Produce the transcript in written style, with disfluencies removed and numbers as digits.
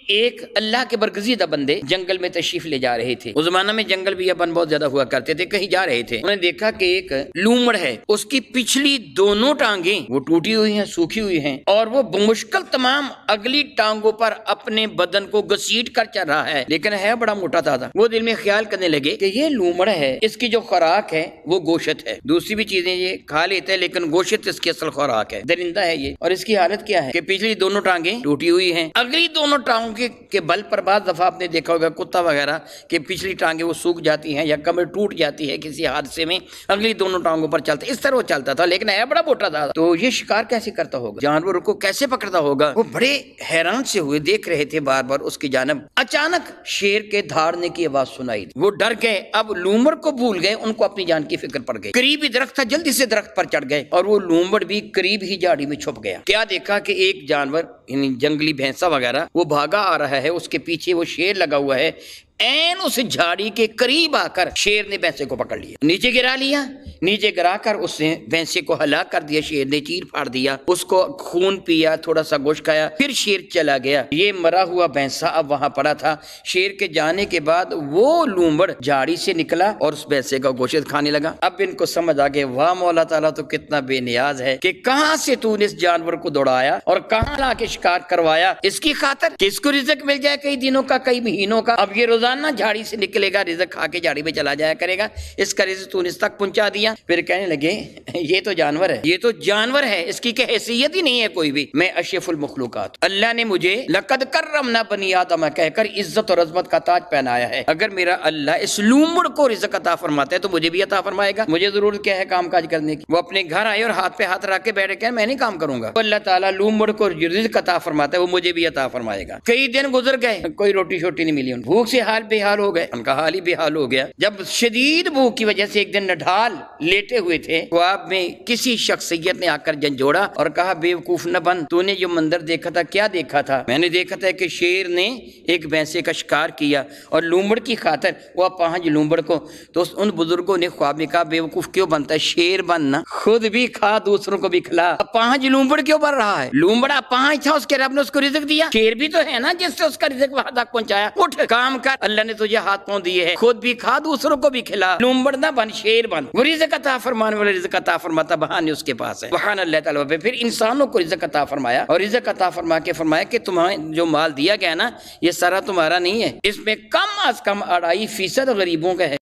ایک اللہ کے برگزیدہ بندے جنگل میں تشریف لے جا رہے تھے. اس زمانہ میں جنگل بھی یابن بہت زیادہ ہوا کرتے تھے. کہیں جا رہے تھے, انہوں نے دیکھا کہ ایک لومڑ ہے, اس کی پچھلی دونوں ٹانگیں وہ ٹوٹی ہوئی ہیں, سوکھی ہوئی ہیں, اور وہ بمشکل تمام اگلی ٹانگوں پر اپنے بدن کو گھسیٹ کر چل رہا ہے, لیکن ہے بڑا موٹا تازہ. وہ دل میں خیال کرنے لگے کہ یہ لومڑ ہے, اس کی جو خوراک ہے وہ گوشت ہے, دوسری بھی چیزیں یہ کھا لیتے ہیں لیکن گوشت اس کی اصل خوراک ہے, درندہ ہے یہ. اور اس کی حالت کیا ہے کہ پچھلی دونوں ٹانگیں ٹوٹی ہوئی ہیں, اگلی دونوں ٹانگوں کے بل پر بعض دفعہ آپ نے دیکھا ہوگا کتا وغیرہ کہ پچھلی ٹانگیں وہ سوکھ جاتی ہیں یا کمر ٹوٹ جاتی ہے کسی حادثے میں, اگلی دونوں ٹانگوں پر چلتا ہے. اس طرح وہ چلتا تھا لیکن ہے بڑا موٹا تھا. تو یہ شکار کیسے کرتا ہوگا, جانوروں کو کیسے پکڑتا ہوگا؟ وہ بڑے حیران سے ہوئے دیکھ رہے تھے بار بار اس کی جانب. اچانک شیر کے دھاڑنے کی آواز سنائی, وہ ڈر گئے. اب لومڑ کو بھول گئے, ان کو اپنی جان کی فکر پڑ گئی. قریب ہی درخت تھا, جلدی سے درخت پر چڑھ گئے اور وہ لومڑ بھی قریب ہی جھاڑی میں چھپ گیا. کیا دیکھا کہ ایک جانور یعنی جنگلی بھینسا وغیرہ وہ بھاگا آ رہا ہے, اس کے پیچھے وہ شیر لگا ہوا ہے. این اس جھاڑی کے قریب آ کر شیر نے بھینسے کو پکڑ لیا, نیچے گرا لیا. نیچے گرا کر اس نے بھینسے کو ہلاک کر دیا, شیر نے چیر پھاڑ دیا, اس کو خون پیا, تھوڑا سا گوشت کھایا, پھر شیر چلا گیا. یہ مرا ہوا بھینسا اب وہاں پڑا تھا. شیر کے جانے کے بعد وہ لومڑ جھاڑی سے نکلا اور اس بھینسے کا گوشت کھانے لگا. اب ان کو سمجھ آ گیا واہ مولا تعالیٰ تو کتنا بے نیاز ہے کہ کہاں سے تو نے اس جانور کو دوڑایا اور کہاں لا کے شکار کروایا اس کی خاطر کہ اس کو رزق مل جائے کئی دنوں کا, کئی مہینوں کا. اب یہ روزانہ جھاڑی سے نکلے گا, رزق کھا کے جھاڑی میں چلا جایا کرے گا. اس کا رزق تو نے اس تک پہنچا دیا. پھر کہنے لگے یہ تو جانور ہے, یہ تو جانور ہے, اس کی حیثیت ہی نہیں ہے کوئی بھی. میں اشرف المخلوقات, اللہ نے مجھے لقد کرمنا بنی آدم کہہ کر عزت اور عظمت کا تاج پہنایا ہے. اگر میرا اللہ اس لومڑ کو رزق عطا فرماتا ہے تو مجھے بھی عطا فرمائے گا. مجھے ضرورت کیا ہے کام کاج کرنے کی. وہ اپنے گھر آئے اور ہاتھ پہ ہاتھ رکھ کے بیٹھے کہ میں نہیں کام کروں گا. اللہ تعالیٰ لومڑ کو رزق عطا فرماتا ہے, وہ مجھے بھی عطا فرمائے گا. کئی دن گزر گئے, کوئی روٹی شوٹی نہیں ملی. بھوک سے حال بے حال ہو گئے, ان کا حال ہی بے حال ہو گیا. جب شدید بھوک کی وجہ سے ایک دن نڈھال لیٹے ہوئے تھے, خواب میں کسی شخصیت نے آ کر جھنجھوڑا اور کہا بے وقوف نہ بن, تو نے جو منظر دیکھا تھا کیا دیکھا تھا؟ میں نے دیکھا تھا کہ شیر نے ایک بھینسے کا شکار کیا اور لومڑ کی خاطر وہ 5 لومڑ کو. تو ان بزرگوں نے خواب میں کہا بے وقوف کیوں بنتا ہے, شیر بننا, خود بھی کھا دوسروں کو بھی کھلا. 5 لومڑ کیوں بن رہا ہے؟ لومڑا 5 تھا, اس کے رب نے اس کو رزق دیا. شیر بھی تو ہے نا جس سے اس کا رزق وہاں تک پہنچایا. اٹھ کام کر, اللہ نے تجھے ہاتھ پاؤں دیے ہیں, خود بھی کھا دوسروں کو بھی کھلا. لومڑ نہ بن, شیر بن. وہ رزق عطا فرمانے والا رزق عطا فرماتا بہانے اس کے پاس ہے. سبحان اللہ تعالیٰ. پھر انسانوں کو رزق عطا فرمایا اور رزق عطا فرما کے فرمایا کہ تمہیں جو مال دیا گیا نا یہ سارا تمہارا نہیں ہے, اس میں کم از کم 2.5% غریبوں کا ہے.